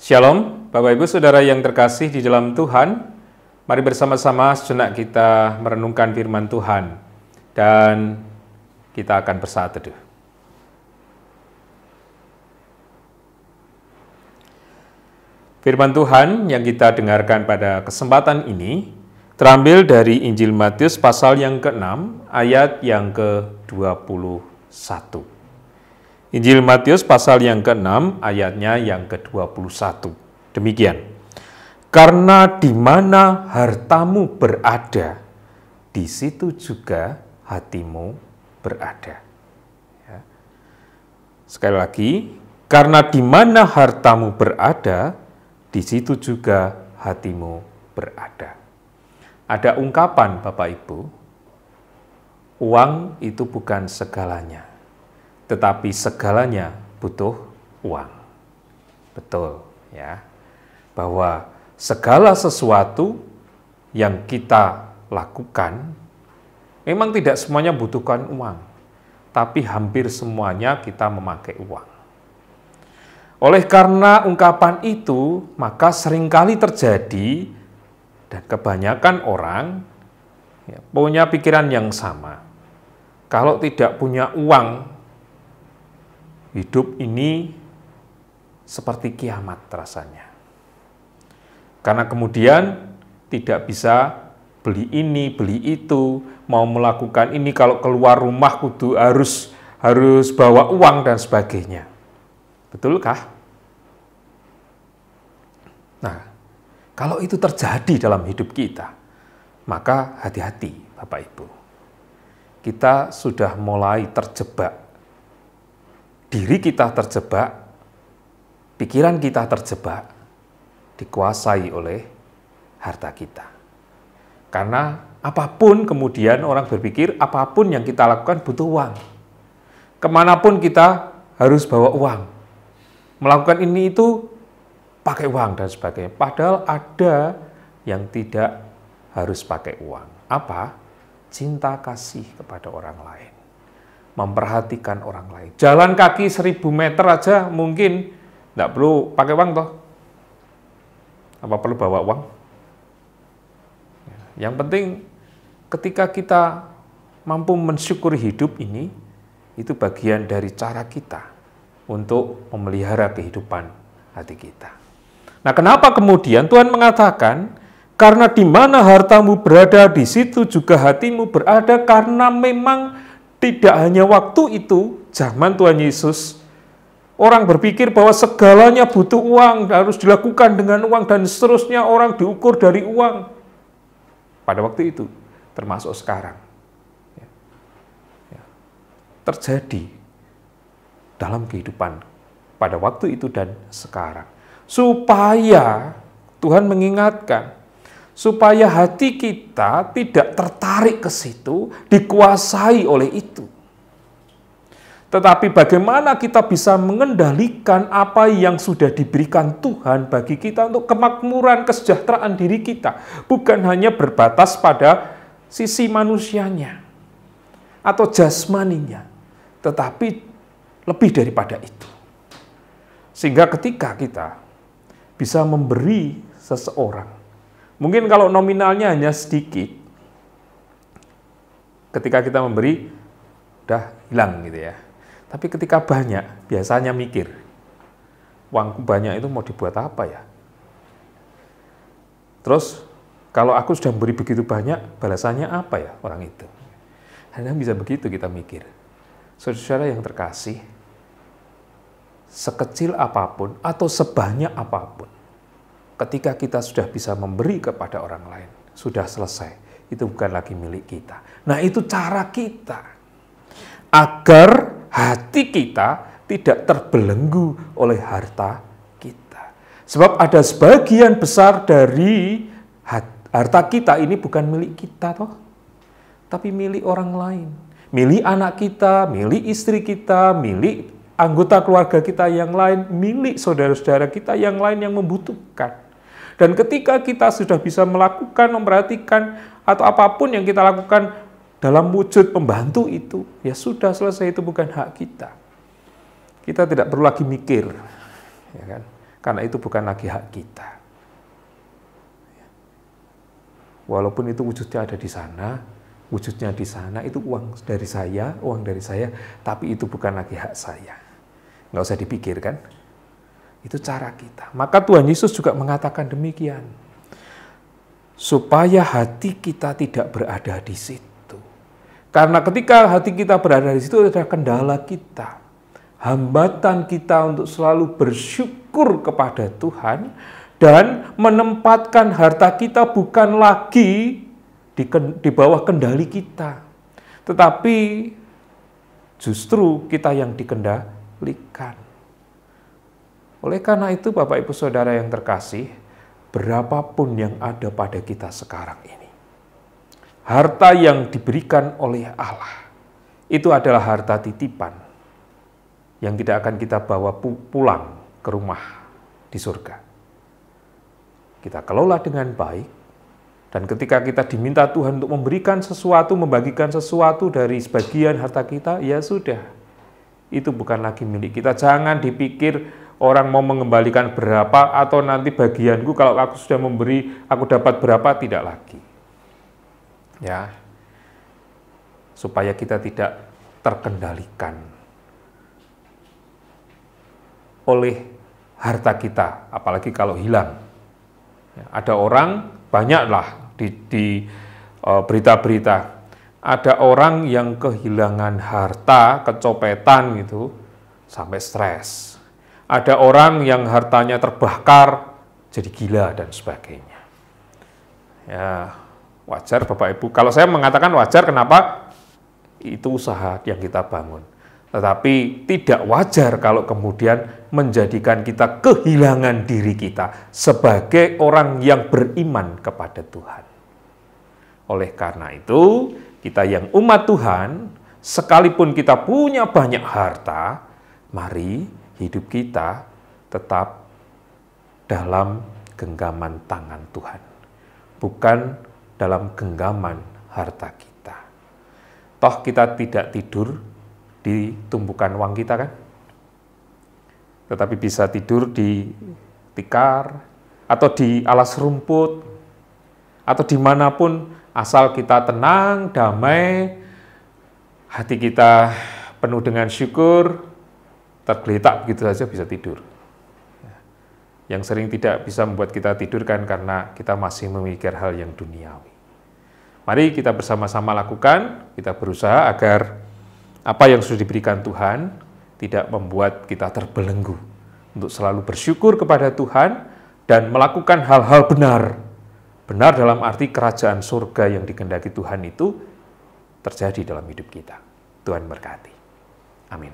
Shalom, Bapak Ibu Saudara yang terkasih di dalam Tuhan. Mari bersama-sama sejenak kita merenungkan firman Tuhan dan kita akan bersaat teduh. Firman Tuhan yang kita dengarkan pada kesempatan ini terambil dari Injil Matius pasal yang ke-6 ayat yang ke-21. Injil Matius pasal yang ke-6 ayatnya yang ke-21. Demikian. Karena di mana hartamu berada, di situ juga hatimu berada. Ya. Sekali lagi, karena di mana hartamu berada, di situ juga hatimu berada. Ada ungkapan Bapak Ibu, uang itu bukan segalanya. Tetapi segalanya butuh uang. Betul ya. Bahwa segala sesuatu yang kita lakukan memang tidak semuanya butuhkan uang, tapi hampir semuanya kita memakai uang. Oleh karena ungkapan itu, maka seringkali terjadi dan kebanyakan orang punya pikiran yang sama. Kalau tidak punya uang, hidup ini seperti kiamat rasanya. Karena kemudian tidak bisa beli ini, beli itu, mau melakukan ini, kalau keluar rumah kudu harus bawa uang dan sebagainya. Betulkah? Nah, kalau itu terjadi dalam hidup kita, maka hati-hati Bapak Ibu. Kita sudah mulai terjebak. Diri kita terjebak, pikiran kita terjebak, dikuasai oleh harta kita. Karena apapun kemudian orang berpikir, apapun yang kita lakukan butuh uang. Kemanapun kita harus bawa uang. Melakukan ini itu pakai uang dan sebagainya. Padahal ada yang tidak harus pakai uang. Apa? Cinta kasih kepada orang lain. Memperhatikan orang lain. Jalan kaki 1000 meter aja mungkin tidak perlu pakai uang toh. Apa perlu bawa uang? Yang penting ketika kita mampu mensyukuri hidup ini, itu bagian dari cara kita untuk memelihara kehidupan hati kita. Nah, kenapa kemudian Tuhan mengatakan, karena di mana hartamu berada, di situ juga hatimu berada, karena memang tidak hanya waktu itu, zaman Tuhan Yesus, orang berpikir bahwa segalanya butuh uang, harus dilakukan dengan uang, dan seterusnya orang diukur dari uang. Pada waktu itu, termasuk sekarang. Terjadi dalam kehidupan pada waktu itu dan sekarang. Supaya, Tuhan mengingatkan, supaya hati kita tidak tertarik ke situ, dikuasai oleh itu. Tetapi bagaimana kita bisa mengendalikan apa yang sudah diberikan Tuhan bagi kita untuk kemakmuran, kesejahteraan diri kita. Bukan hanya berbatas pada sisi manusianya atau jasmaninya, tetapi lebih daripada itu. Sehingga ketika kita bisa memberi seseorang, mungkin kalau nominalnya hanya sedikit, ketika kita memberi, udah hilang gitu ya. Tapi ketika banyak, biasanya mikir, uangku banyak itu mau dibuat apa ya? Terus, kalau aku sudah memberi begitu banyak, balasannya apa ya orang itu? Hanya bisa begitu kita mikir. Saudara yang terkasih, sekecil apapun atau sebanyak apapun, ketika kita sudah bisa memberi kepada orang lain, sudah selesai. Itu bukan lagi milik kita. Nah, itu cara kita. Agar hati kita tidak terbelenggu oleh harta kita. Sebab ada sebagian besar dari harta kita ini bukan milik kita toh, tapi milik orang lain. Milik anak kita, milik istri kita, milik anggota keluarga kita yang lain, milik saudara-saudara kita yang lain yang membutuhkan. Dan ketika kita sudah bisa melakukan, memperhatikan, atau apapun yang kita lakukan dalam wujud pembantu itu, ya sudah selesai, itu bukan hak kita. Kita tidak perlu lagi mikir, ya kan? karena itu bukan lagi hak kita. Walaupun itu wujudnya ada di sana, wujudnya di sana, itu uang dari saya, tapi itu bukan lagi hak saya. Nggak usah dipikirkan. Itu cara kita. Maka Tuhan Yesus juga mengatakan demikian. Supaya hati kita tidak berada di situ. Karena ketika hati kita berada di situ adalah kendala kita. Hambatan kita untuk selalu bersyukur kepada Tuhan dan menempatkan harta kita bukan lagi di bawah kendali kita. Tetapi justru kita yang dikendalikan. Oleh karena itu Bapak Ibu Saudara yang terkasih, berapapun yang ada pada kita sekarang ini, harta yang diberikan oleh Allah, itu adalah harta titipan yang tidak akan kita bawa pulang ke rumah di surga. Kita kelola dengan baik, dan ketika kita diminta Tuhan untuk memberikan sesuatu, membagikan sesuatu dari sebagian harta kita, ya sudah, itu bukan lagi milik kita. Jangan dipikir orang mau mengembalikan berapa, atau nanti bagianku kalau aku sudah memberi, aku dapat berapa, tidak lagi. Ya, supaya kita tidak terkendalikan oleh harta kita, apalagi kalau hilang. Ada orang, banyaklah di berita-berita, ada orang yang kehilangan harta, kecopetan gitu, sampai stres. Ada orang yang hartanya terbakar, jadi gila dan sebagainya. Ya, wajar Bapak Ibu. Kalau saya mengatakan wajar, kenapa? Itu usaha yang kita bangun. Tetapi tidak wajar kalau kemudian menjadikan kita kehilangan diri kita sebagai orang yang beriman kepada Tuhan. Oleh karena itu, kita yang umat Tuhan, sekalipun kita punya banyak harta, mari hidup kita tetap dalam genggaman tangan Tuhan, bukan dalam genggaman harta kita. Toh kita tidak tidur di tumpukan uang kita kan, tetapi bisa tidur di tikar, atau di alas rumput, atau dimanapun, asal kita tenang, damai, hati kita penuh dengan syukur, tergeletak begitu saja bisa tidur. Yang sering tidak bisa membuat kita tidur kan karena kita masih memikir hal yang duniawi. Mari kita bersama-sama lakukan, kita berusaha agar apa yang sudah diberikan Tuhan tidak membuat kita terbelenggu untuk selalu bersyukur kepada Tuhan dan melakukan hal-hal benar. Benar dalam arti kerajaan surga yang dikehendaki Tuhan itu terjadi dalam hidup kita. Tuhan berkati. Amin.